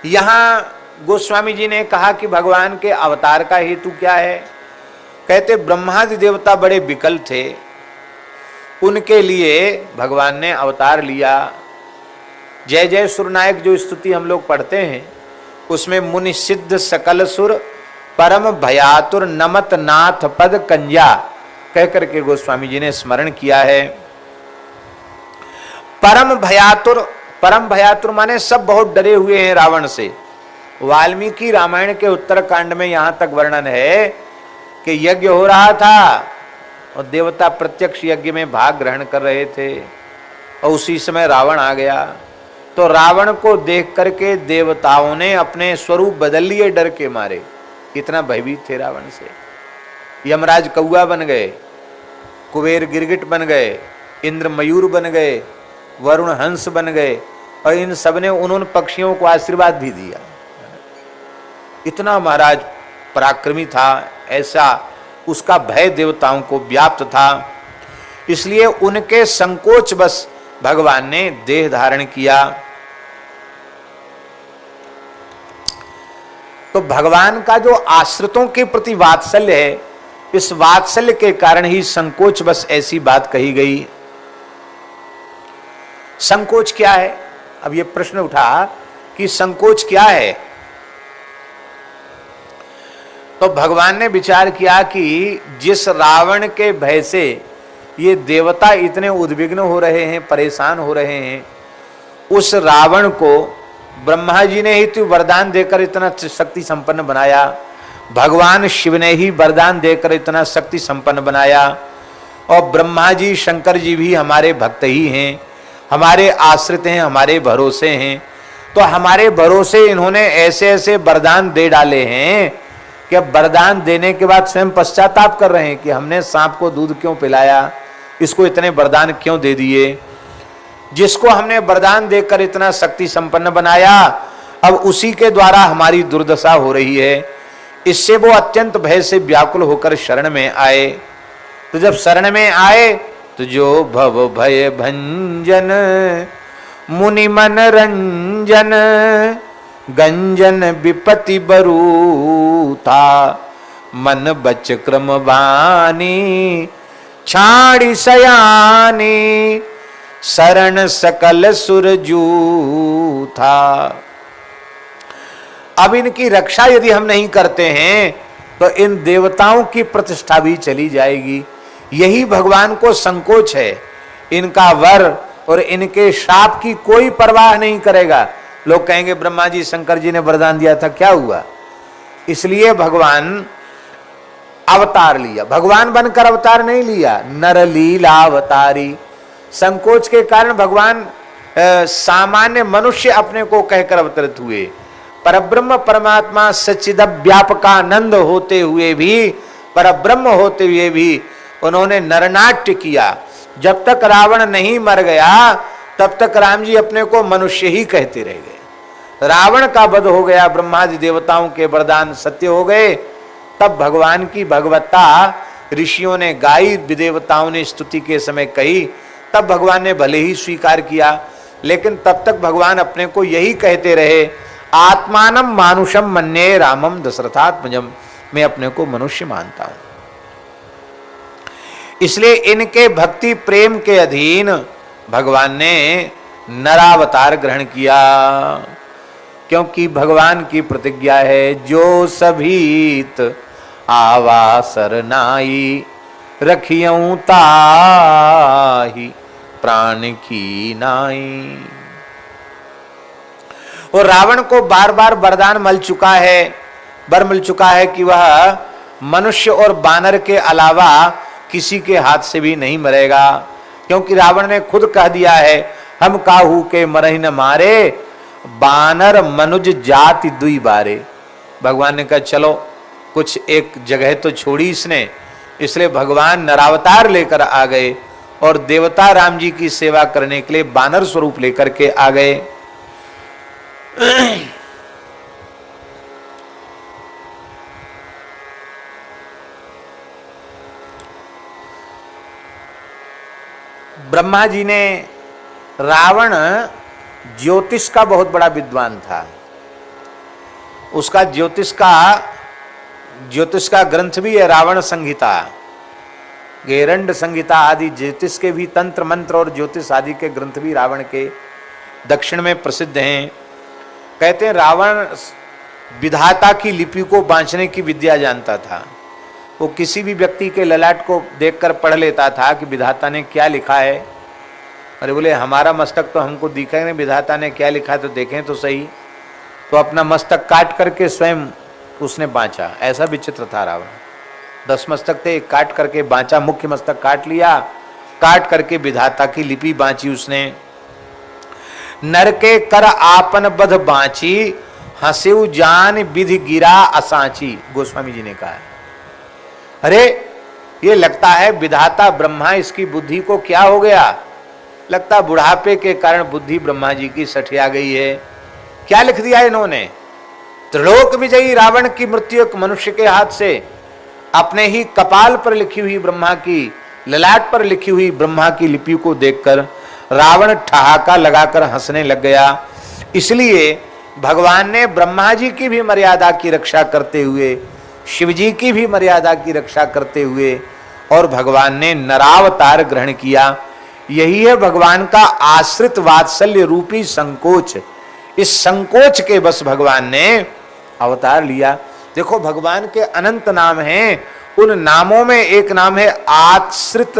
यहाँ गोस्वामी जी ने कहा कि भगवान के अवतार का हेतु क्या है। कहते ब्रह्मादि देवता बड़े विकल थे, उनके लिए भगवान ने अवतार लिया। जय जय सुरनायक जो स्तुति हम लोग पढ़ते हैं उसमें मुनि सिद्ध सकल सुर परम भयातुर नमत नाथ पद कंजा कह करके गोस्वामी जी ने स्मरण किया है। परम भयातुर माने सब बहुत डरे हुए हैं रावण से। वाल्मीकि रामायण के उत्तरकांड में यहां तक वर्णन है कि यज्ञ हो रहा था और देवता प्रत्यक्ष यज्ञ में भाग ग्रहण कर रहे थे और उसी समय रावण आ गया। तो रावण को देख करके देवताओं ने अपने स्वरूप बदल लिए डर के मारे, इतना भयभीत थे रावण से। यमराज कौआ बन गए, कुबेर गिरगिट बन गए, इंद्र मयूर बन गए, वरुण हंस बन गए और इन सब ने उन पक्षियों को आशीर्वाद भी दिया। इतना महाराज पराक्रमी था, ऐसा उसका भय देवताओं को व्याप्त था। इसलिए उनके संकोच बस भगवान ने देह धारण किया। तो भगवान का जो आश्रितों के प्रति वात्सल्य है, इस वात्सल्य के कारण ही संकोच बस ऐसी बात कही गई। संकोच क्या है? अब ये प्रश्न उठा कि संकोच क्या है। तो भगवान ने विचार किया कि जिस रावण के भय से ये देवता इतने उद्विग्न हो रहे हैं, परेशान हो रहे हैं, उस रावण को ब्रह्मा जी ने ही तो वरदान देकर इतना शक्ति संपन्न बनाया, भगवान शिव ने ही वरदान देकर इतना शक्ति संपन्न बनाया, और ब्रह्मा जी शंकर जी भी हमारे भक्त ही हैं, हमारे आश्रित हैं, हमारे भरोसे हैं। तो हमारे भरोसे इन्होंने ऐसे ऐसे वरदान दे डाले हैं कि अब वरदान देने के बाद स्वयं पश्चाताप कर रहे हैं कि हमने सांप को दूध क्यों पिलाया, इसको इतने वरदान क्यों दे दिए। जिसको हमने वरदान देकर इतना शक्ति संपन्न बनाया, अब उसी के द्वारा हमारी दुर्दशा हो रही है। इससे वो अत्यंत भय से व्याकुल होकर शरण में आए। तो जब शरण में आए तो जो भव भय भंजन मुनि मन रंजन गंजन विपति बरू था मन बच क्रम वानी छाड़ी सयानी शरण सकल सुरजू था। अब इनकी रक्षा यदि हम नहीं करते हैं तो इन देवताओं की प्रतिष्ठा भी चली जाएगी। यही भगवान को संकोच है। इनका वर और इनके शाप की कोई परवाह नहीं करेगा। लोग कहेंगे ब्रह्मा जी शंकर जी ने वरदान दिया था, क्या हुआ? इसलिए भगवान अवतार लिया। भगवान बनकर अवतार नहीं लिया, नर लीला अवतारी। संकोच के कारण भगवान सामान्य मनुष्य अपने को कहकर अवतरित हुए। परब्रह्म परमात्मा सच्चिद व्यापकानंद होते हुए भी, परब्रह्म होते हुए भी उन्होंने नरनाट्य किया। जब तक रावण नहीं मर गया तब तक राम जी अपने को मनुष्य ही कहते रह गए। रावण का वध हो गया, ब्रह्मादि देवताओं के वरदान सत्य हो गए, तब भगवान की भगवत्ता ऋषियों ने गाई, देवताओं ने स्तुति के समय कही, तब भगवान ने भले ही स्वीकार किया। लेकिन तब तक भगवान अपने को यही कहते रहे, आत्मानम मानुषम मन्ये रामम दशरथात्मजम, मैं अपने को मनुष्य मानता हूं। इसलिए इनके भक्ति प्रेम के अधीन भगवान ने नरावतार ग्रहण किया, क्योंकि भगवान की प्रतिज्ञा है, जो सभीत आवा सरनाई रखियऊं ताहि प्राण की नाई। और रावण को बार बार वरदान मिल चुका है कि वह मनुष्य और बानर के अलावा किसी के हाथ से भी नहीं मरेगा, क्योंकि रावण ने खुद कह दिया है, हम काहू के मरहि न मारे बानर मनुज जाति दुई बारे। भगवान ने कहा चलो कुछ एक जगह तो छोड़ी इसने, इसलिए भगवान नरावतार लेकर आ गए और देवता राम जी की सेवा करने के लिए बानर स्वरूप लेकर के आ गए। ब्रह्मा जी ने, रावण ज्योतिष का बहुत बड़ा विद्वान था, उसका ज्योतिष का ग्रंथ भी है रावण संहिता, गेरंड संहिता आदि ज्योतिष के भी, तंत्र मंत्र और ज्योतिष आदि के ग्रंथ भी रावण के दक्षिण में प्रसिद्ध हैं। कहते हैं रावण विधाता की लिपि को बांचने की विद्या जानता था। वो किसी भी व्यक्ति के ललाट को देखकर पढ़ लेता था कि विधाता ने क्या लिखा है। अरे बोले हमारा मस्तक तो हमको दिखा नहीं, विधाता ने क्या लिखा तो देखें तो सही। तो अपना मस्तक काट करके स्वयं उसने बांचा। ऐसा विचित्र था रावण। 10 मस्तक थे, काट करके बांचा, मुख्य मस्तक काट लिया, काट करके विधाता की लिपि बांची उसने। नर के कर आपन बध बांची, हंसेउ जान विधि गिरा असांची, गोस्वामी जी ने कहा है। अरे ये लगता है विधाता ब्रह्मा, इसकी बुद्धि को क्या हो गया, लगता बुढ़ापे के कारण बुद्धि ब्रह्मा जी की सठिया गई है। क्या लिख दिया इन्होंने, त्रिलोक विजयी रावण की मृत्यु एक मनुष्य के हाथ से, अपने ही कपाल पर लिखी हुई ब्रह्मा की, ललाट पर लिखी हुई ब्रह्मा की लिपि को देखकर रावण ठहाका लगाकर हंसने लग गया। इसलिए भगवान ने ब्रह्मा जी की भी मर्यादा की रक्षा करते हुए, शिव जी की भी मर्यादा की रक्षा करते हुए, और भगवान ने नरावतार ग्रहण किया। यही है भगवान का आश्रित वात्सल्य रूपी संकोच। इस संकोच के बस भगवान ने अवतार लिया। देखो भगवान के अनंत नाम हैं, उन नामों में एक नाम है आश्रित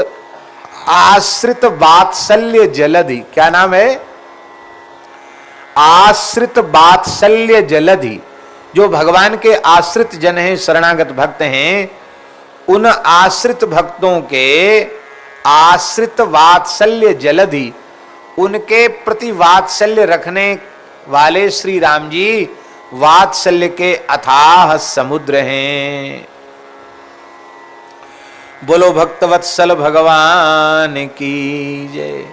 वात्सल्य जलधि। क्या नाम है, आश्रित वात्सल्य जलधि। जो भगवान के आश्रित जन हैं, शरणागत भक्त हैं, उन आश्रित भक्तों के आश्रित वात्सल्य जलधि, उनके प्रति वात्सल्य रखने वाले श्री राम जी वात्सल्य के अथाह समुद्र हैं। बोलो भक्तवत्सल भगवान की जय।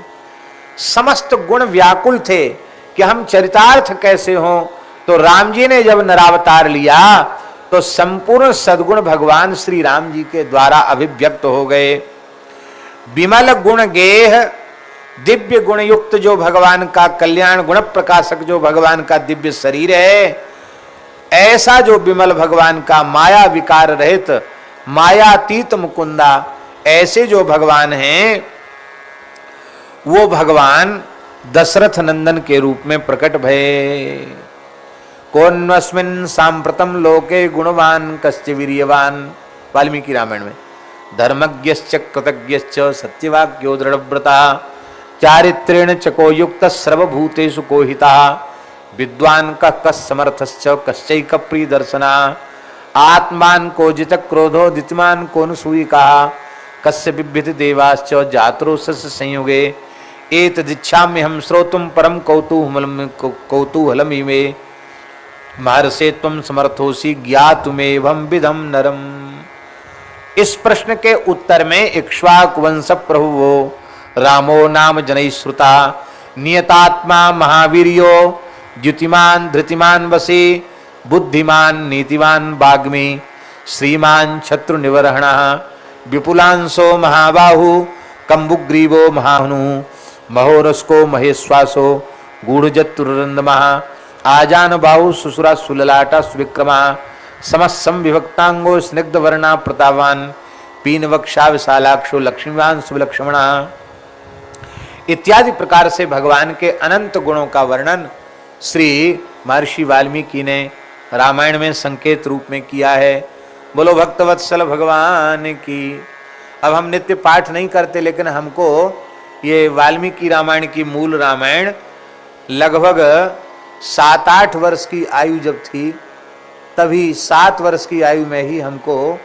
समस्त गुण व्याकुल थे कि हम चरितार्थ कैसे हों, तो राम जी ने जब नरावतार लिया तो संपूर्ण सद्गुण भगवान श्री राम जी के द्वारा अभिव्यक्त हो गए। विमल गुण गेह, दिव्य गुण युक्त जो भगवान का कल्याण गुण प्रकाशक जो भगवान का दिव्य शरीर है, ऐसा जो विमल भगवान का माया विकार रहित मायातीत मुकुंदा, ऐसे जो भगवान हैं, वो भगवान दशरथ नंदन के रूप में प्रकट भये। कोन्वस्मिन् सांप्रतम लोके गुणवान कश्च वीर्यवान, वाल्मीकि रामायण में। धर्मज्ञश्च कृतज्ञश्च सत्यवाक्यो दृढ़व्रता, चारित्रेण चको युक्त सर्वभूतेषु कोहिता, विद्वान का कस् समर्थश्च कश्चैक प्रिय दर्शना, आत्मान को जित क्रोधो दितिमान को अनुसूयिका, कस्य बिभ्यति देवाश्च जातरोषस संयुगे, एतदिच्छामि हम श्रोतुम परम कौतूहलम इमे, महर्षे त्वं समर्थोसि ज्ञातुमेवं विधम नरम। इस प्रश्न के उत्तर में इक्ष्वाकु वंश प्रभुवो रामो नाम जनैः श्रुता, नियतात्मा महावीर्यो द्युतिमान धृतिमान वशी, बुद्धिमान नीतिवान वाग्मी, श्रीमान शत्रु निवर्हणः, विपुलांशो महाबाहु कंबुग्रीवो महाहनु, महोरस्को महेश्वासो गूढ़जत्तुरंदमः, आजान बाहु सुसुरा सुललाटा सुविक्रमा, समस्सम विभक्तांगो स्निग्ध वर्णा प्रतावान, पीन वक्षा विशालाक्षो लक्ष्मीवान सुलक्ष्मणा। इत्यादि प्रकार से भगवान के अनंत गुणों का वर्णन श्री महर्षि वाल्मीकि ने रामायण में संकेत रूप में किया है। बोलो भक्तवत्सल भगवान की। अब हम नित्य पाठ नहीं करते, लेकिन हमको ये वाल्मीकि रामायण की मूल रामायण लगभग 7-8 वर्ष की आयु जब थी, तभी 7 वर्ष की आयु में ही हमको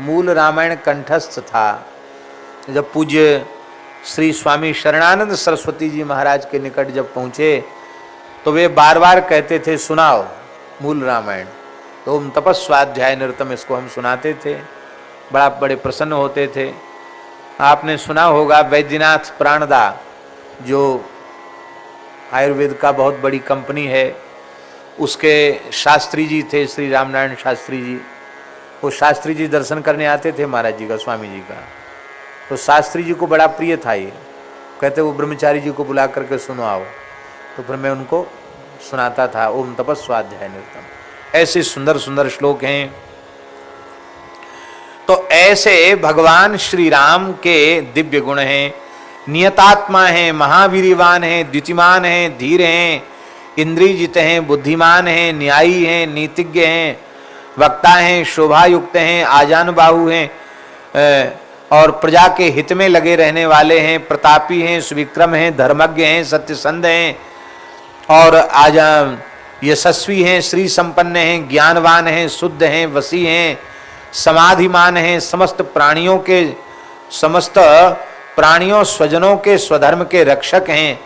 मूल रामायण कंठस्थ था। जब पूज्य श्री स्वामी शरणानंद सरस्वती जी महाराज के निकट जब पहुँचे तो वे बार बार कहते थे सुनाओ मूल रामायण। तो हम तपस्वाध्याय निरतम इसको हम सुनाते थे, बड़े प्रसन्न होते थे। आपने सुना होगा वैद्यनाथ प्राणदा, जो आयुर्वेद का बहुत बड़ी कंपनी है, उसके शास्त्री जी थे श्री रामनारायण शास्त्री जी। वो शास्त्री जी दर्शन करने आते थे महाराज जी का, स्वामी जी का। तो शास्त्री जी को बड़ा प्रिय था ये, कहते वो ब्रह्मचारी जी को बुला करके सुनो आओ। तो फिर मैं उनको सुनाता था ओम तपस्वाध्याय निरतम। ऐसे सुंदर सुंदर श्लोक हैं। तो ऐसे भगवान श्री राम के दिव्य गुण हैं। नियतात्मा हैं, महावीरवान हैं, द्युतिमान हैं, धीर हैं, इंद्रियजित हैं, बुद्धिमान हैं, न्यायी हैं, नीतिज्ञ हैं, वक्ता हैं, शोभायुक्त हैं, आजानुबाहु हैं और प्रजा के हित में लगे रहने वाले हैं, प्रतापी हैं, सुविक्रम हैं, धर्मज्ञ हैं, सत्यसंध हैं और यशस्वी हैं, श्री संपन्न हैं, ज्ञानवान हैं, शुद्ध हैं, वसी हैं, समाधिमान हैं, समस्त प्राणियों स्वजनों के स्वधर्म के रक्षक हैं,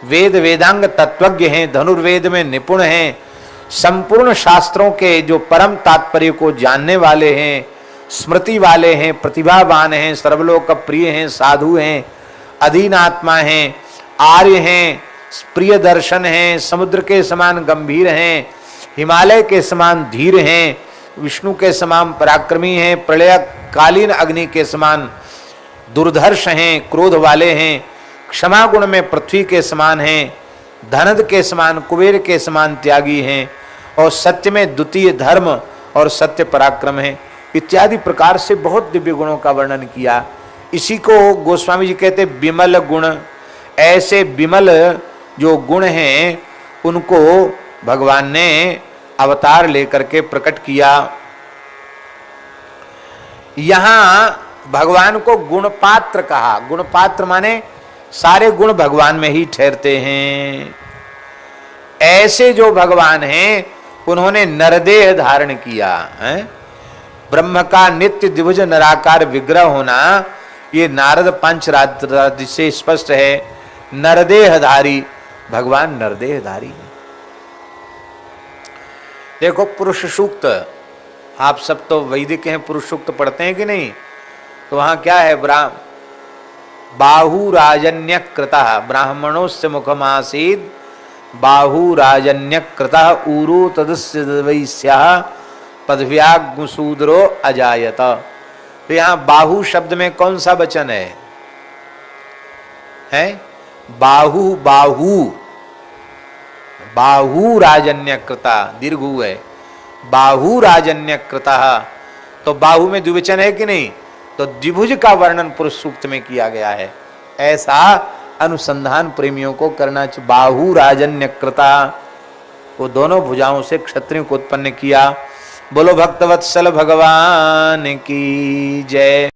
वेद वेदांग तत्वज्ञ हैं, धनुर्वेद में निपुण हैं, संपूर्ण शास्त्रों के जो परम तात्पर्य को जानने वाले हैं, स्मृति वाले हैं, प्रतिभावान हैं, सर्वलोक प्रिय हैं, साधु हैं, अधीन आत्मा हैं, आर्य हैं, प्रिय दर्शन हैं, समुद्र के समान गंभीर हैं, हिमालय के समान धीर हैं, विष्णु के समान पराक्रमी हैं, प्रलय कालीन अग्नि के समान दुर्धर्ष हैं, क्रोध वाले हैं, क्षमा गुण में पृथ्वी के समान हैं, धनद के समान कुबेर के समान त्यागी हैं और सत्य में द्वितीय धर्म और सत्य पराक्रम है, इत्यादि प्रकार से बहुत दिव्य गुणों का वर्णन किया। इसी को गोस्वामी जी कहते विमल गुण। ऐसे विमल जो गुण हैं उनको भगवान ने अवतार लेकर के प्रकट किया। यहां भगवान को गुणपात्र कहा। गुणपात्र माने सारे गुण भगवान में ही ठहरते हैं। ऐसे जो भगवान हैं उन्होंने नरदेह धारण किया है। ब्रह्म का नित्य द्विभुज नराकार विग्रह होना ये नारद पंचरात्र से स्पष्ट है। नरदेहधारी भगवान नरदेहधारी है। देखो पुरुष सूक्त, आप सब तो वैदिक हैं, पुरुष सूक्त पढ़ते हैं कि नहीं? तो वहां क्या है? बाहुराजन्यकृतः ब्राह्मणोस्य मुखमासीद बाहुराजन्यकृतः ऊरू तदस्य वैश्यः पदव्याग्शूद्रो अजायत। तो यहाँ बाहु शब्द में कौन सा वचन है? बाहु बाहु बाहु राजन्यकृता दीर्घु है। बाहु राजन्यकृता, तो बाहु में द्विवचन है कि नहीं? तो द्विभुज का वर्णन पुरुष सूक्त में किया गया है। ऐसा अनुसंधान प्रेमियों को करना चाहिए। बाहु राजन्यकृता, वो दोनों भुजाओं से क्षत्रियों को उत्पन्न किया। बोलो भक्तवत्सल भगवान की जय।